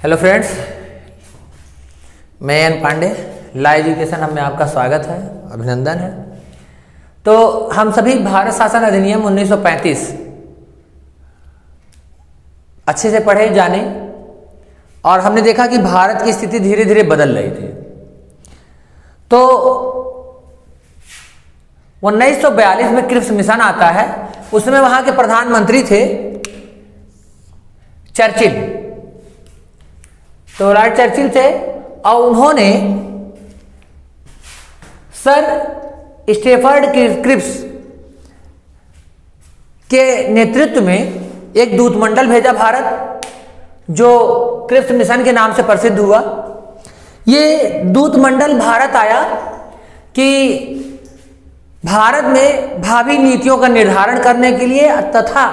Hello friends, मैं N Pandey, ला education hub में आपका स्वागत है, अभिनंदन है। तो हम सभी भारत शासन अधिनियम 1935 अच्छे से पढ़े जाने, और हमने देखा कि भारत की स्थिति धीरे धीरे बदल रही थी। तो 1942 में क्रिप्स मिशन आता है, उसमें वहां के प्रधानमंत्री थे चर्चिल। तो लॉर्ड चर्चिल थे और उन्होंने सर स्टेफर्ड क्रिप्स के नेतृत्व में एक दूतमंडल भेजा भारत, जो क्रिप्स मिशन के नाम से प्रसिद्ध हुआ। ये दूतमंडल भारत आया कि भारत में भावी नीतियों का निर्धारण करने के लिए तथा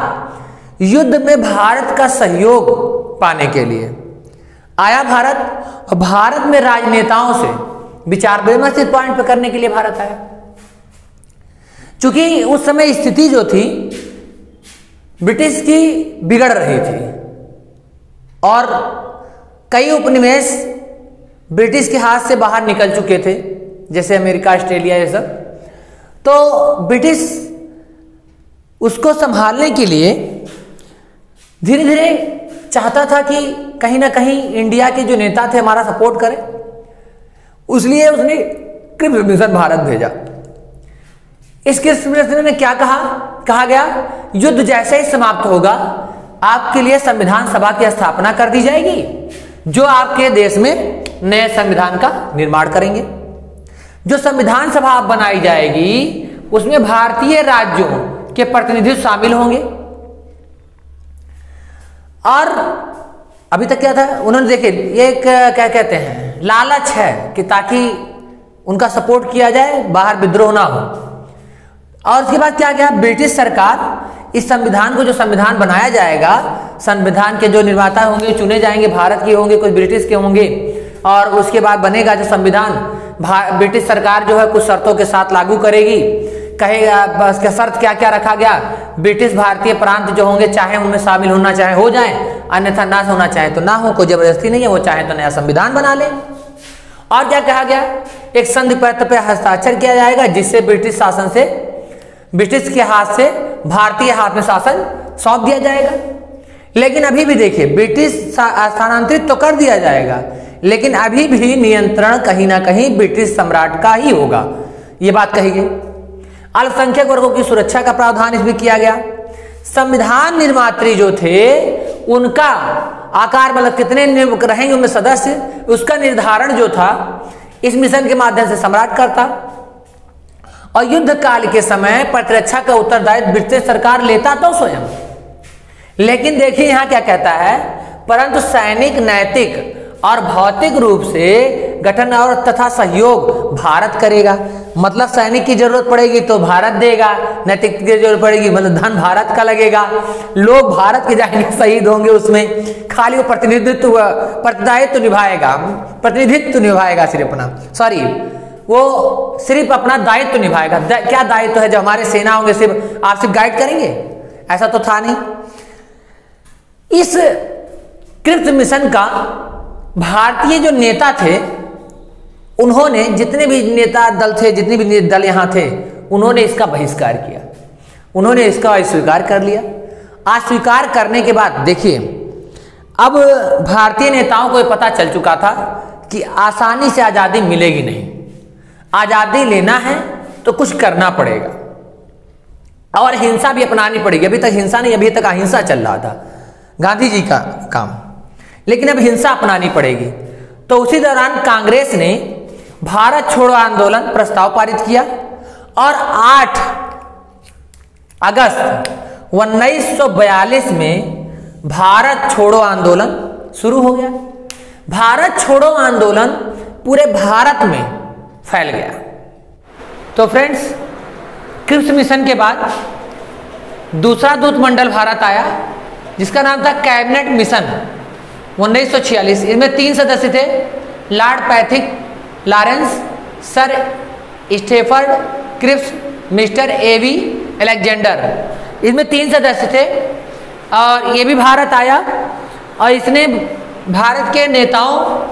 युद्ध में भारत का सहयोग पाने के लिए आया भारत। और भारत में राजनेताओं से विचार विमर्श इस पॉइंट पर करने के लिए भारत आया, क्योंकि उस समय स्थिति जो थी ब्रिटिश की बिगड़ रही थी और कई उपनिवेश ब्रिटिश के हाथ से बाहर निकल चुके थे, जैसे अमेरिका, ऑस्ट्रेलिया, ये सब। तो ब्रिटिश उसको संभालने के लिए धीरे धीरे चाहता था कि कहीं ना कहीं इंडिया के जो नेता थे हमारा सपोर्ट करें, इसलिए उसने क्रिप्स मिशन भारत भेजा। इस क्रिप्स मिशन में क्या कहा गया, युद्ध जैसे ही समाप्त होगा आपके लिए संविधान सभा की स्थापना कर दी जाएगी, जो आपके देश में नए संविधान का निर्माण करेंगे। जो संविधान सभा आप बनाई जाएगी उसमें भारतीय राज्यों के प्रतिनिधि शामिल होंगे। और अभी तक क्या था, उन्होंने देखे ये क्या कहते हैं, लालच है कि ताकि उनका सपोर्ट किया जाए, बाहर विद्रोह ना हो। और उसके बाद क्या गया, ब्रिटिश सरकार इस संविधान को, जो संविधान बनाया जाएगा, संविधान के जो निर्माता होंगे चुने जाएंगे, भारत के होंगे, कुछ ब्रिटिश के होंगे, और उसके बाद बनेगा जो संविधान, ब्रिटिश सरकार जो है कुछ शर्तों के साथ लागू करेगी। कहेगा उसका शर्त क्या क्या रखा गया, ब्रिटिश भारतीय प्रांत जो होंगे चाहे उनमें शामिल होना चाहे हो जाए, अन्यथा ना होना चाहे तो ना हो, कोई जबरदस्ती नहीं है, वो चाहे तो नया संविधान बना ले। और क्या कहा गया, एक संधि पत्र पर हस्ताक्षर किया जाएगा, जिससे ब्रिटिश शासन से, ब्रिटिश के हाथ से भारतीय हाथ में शासन सौंप दिया जाएगा। लेकिन अभी भी देखिए, ब्रिटिश स्थानांतरित तो कर दिया जाएगा, लेकिन अभी भी नियंत्रण कहीं ना कहीं ब्रिटिश सम्राट का ही होगा, ये बात कही गई। अल्पसंख्यक वर्गों की सुरक्षा का प्रावधान इसमें किया गया। संविधान निर्मात्री जो थे उनका आकार, मतलब कितने रहेंगे उनमें सदस्य, उसका निर्धारण जो था इस मिशन के माध्यम से सम्राट करता। और युद्ध काल के समय प्रतिरक्षा का उत्तरदायित्व ब्रिटिश सरकार लेता तो स्वयं। लेकिन देखिए यहां क्या कहता है, परंतु सैनिक, नैतिक और भौतिक रूप से गठन और तथा सहयोग भारत करेगा। मतलब सैनिक की जरूरत पड़ेगी तो भारत देगा, नैतिक की जरूरत पड़ेगी मतलब धन भारत का लगेगा, लोग भारत के जाएंगे, शहीद होंगे उसमें, खाली वो प्रतिनिधित्व निभाएगा सिर्फ अपना, वो सिर्फ अपना दायित्व निभाएगा। क्या दायित्व है, जो हमारे सेना होंगे सिर्फ आप सिर्फ गाइड करेंगे, ऐसा तो था नहीं। इस क्रिप्स मिशन का भारतीय जो नेता थे, उन्होंने, जितने भी नेता दल थे, जितने भी दल यहां थे, उन्होंने इसका बहिष्कार किया, उन्होंने इसका अस्वीकार कर लिया। अस्वीकार करने के बाद देखिए, अब भारतीय नेताओं को यह पता चल चुका था कि आसानी से आजादी मिलेगी नहीं, आजादी लेना है तो कुछ करना पड़ेगा और हिंसा भी अपनानी पड़ेगी। अभी तक हिंसा नहीं, अभी तक अहिंसा चल रहा था, गांधी जी का काम, लेकिन अब हिंसा अपनानी पड़ेगी। तो उसी दौरान कांग्रेस ने भारत छोड़ो आंदोलन प्रस्ताव पारित किया और 8 अगस्त 1942 में भारत छोड़ो आंदोलन शुरू हो गया। भारत छोड़ो आंदोलन पूरे भारत में फैल गया। तो फ्रेंड्स, क्रिप्स मिशन के बाद दूसरा दूतमंडल भारत आया, जिसका नाम था कैबिनेट मिशन 1946। इसमें 3 सदस्य थे, lord Pethick Lawrence, sir Stafford Cripps, mister A V Alexander. इसमें 3 सदस्य थे और ये भी भारत आया और इसने भारत के नेताओं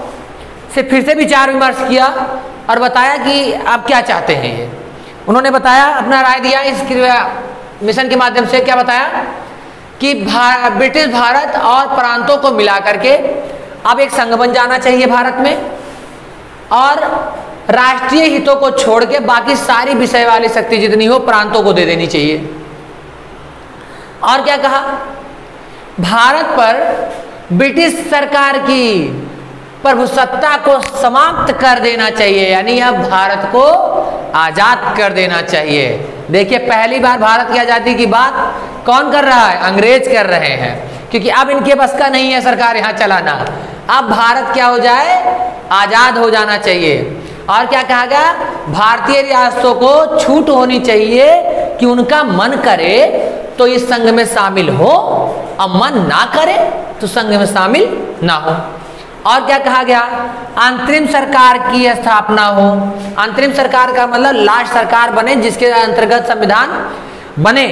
से फिर से विचार विमर्श किया और बताया कि आप क्या चाहते हैं। ये उन्होंने बताया, अपना राय दिया इस मिशन के माध्यम से। क्या बताया कि ब्रिटिश भारत और प्रांतों को मिला करके अब एक संघ बन जाना चाहिए भारत में, और राष्ट्रीय हितों को छोड़ के बाकी सारी विषय वाली शक्ति जितनी हो प्रांतों को दे देनी चाहिए। और क्या कहा, भारत पर ब्रिटिश सरकार की प्रभुसत्ता को समाप्त कर देना चाहिए, यानी अब भारत को आजाद कर देना चाहिए। देखिए, पहली बार भारत की आजादी की बात कौन कर रहा है? अंग्रेज कर रहे हैं, क्योंकि अब इनके बस का नहीं है सरकार यहाँ चलाना। अब भारत क्या हो जाए? आजाद हो जाना चाहिए। और क्या कहा गया? भारतीय रियासतों को छूट होनी चाहिए कि उनका मन करे तो इस संघ में शामिल हो, और मन ना करे तो संघ में शामिल ना हो। और क्या कहा गया? अंतरिम सरकार की स्थापना हो। अंतरिम सरकार का मतलब लास्ट सरकार बने जिसके अंतर्गत संविधान बने,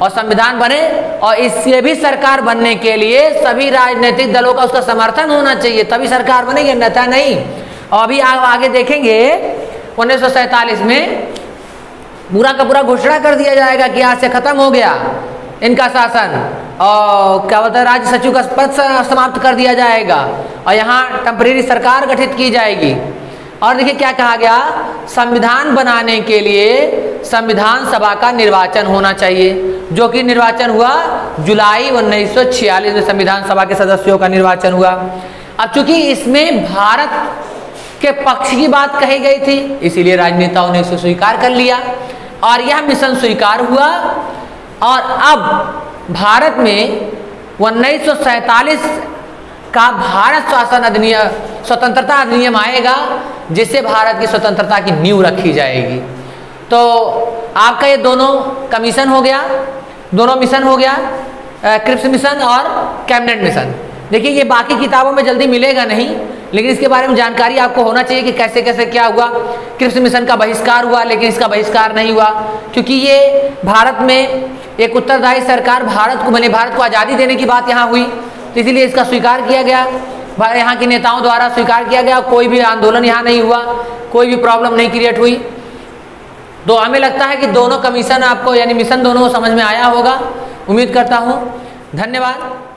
और संविधान बने और इससे भी सरकार बनने के लिए सभी राजनीतिक दलों का उसका समर्थन होना चाहिए, तभी सरकार बनेगी, अन्यथा नहीं। और अभी आगे देखेंगे 1947 में पूरा का पूरा घोषणा कर दिया जाएगा कि आज से खत्म हो गया इनका शासन, और क्या बोलते हैं, राज्य सचिव का पद समाप्त कर दिया जाएगा और यहाँ टेम्परेरी सरकार गठित की जाएगी। और देखिए क्या कहा गया, संविधान बनाने के लिए संविधान सभा का निर्वाचन होना चाहिए, जो कि निर्वाचन हुआ जुलाई 1946 में संविधान सभा के सदस्यों का निर्वाचन हुआ। अब चूंकि इसमें भारत के पक्ष की बात कही गई थी, इसीलिए राजनेताओं ने इसे स्वीकार कर लिया और यह मिशन स्वीकार हुआ। और अब भारत में 1947 का भारत शासन अधिनियम, स्वतंत्रता अधिनियम आएगा, जिससे भारत की स्वतंत्रता की नींव रखी जाएगी। तो आपका ये दोनों कमीशन हो गया, दोनों मिशन हो गया, क्रिप्स मिशन और कैबिनेट मिशन। देखिए ये बाकी किताबों में जल्दी मिलेगा नहीं, लेकिन इसके बारे में जानकारी आपको होना चाहिए कि कैसे कैसे क्या हुआ। क्रिप्स मिशन का बहिष्कार हुआ, लेकिन इसका बहिष्कार नहीं हुआ क्योंकि ये भारत में एक उत्तरदायी सरकार, भारत को आज़ादी देने की बात यहाँ हुई, तो इसीलिए इसका स्वीकार किया गया, यहाँ के नेताओं द्वारा स्वीकार किया गया। कोई भी आंदोलन यहाँ नहीं हुआ, कोई भी प्रॉब्लम नहीं क्रिएट हुई। तो हमें लगता है कि दोनों कमीशन आपको यानी मिशन दोनों समझ में आया होगा, उम्मीद करता हूँ। धन्यवाद।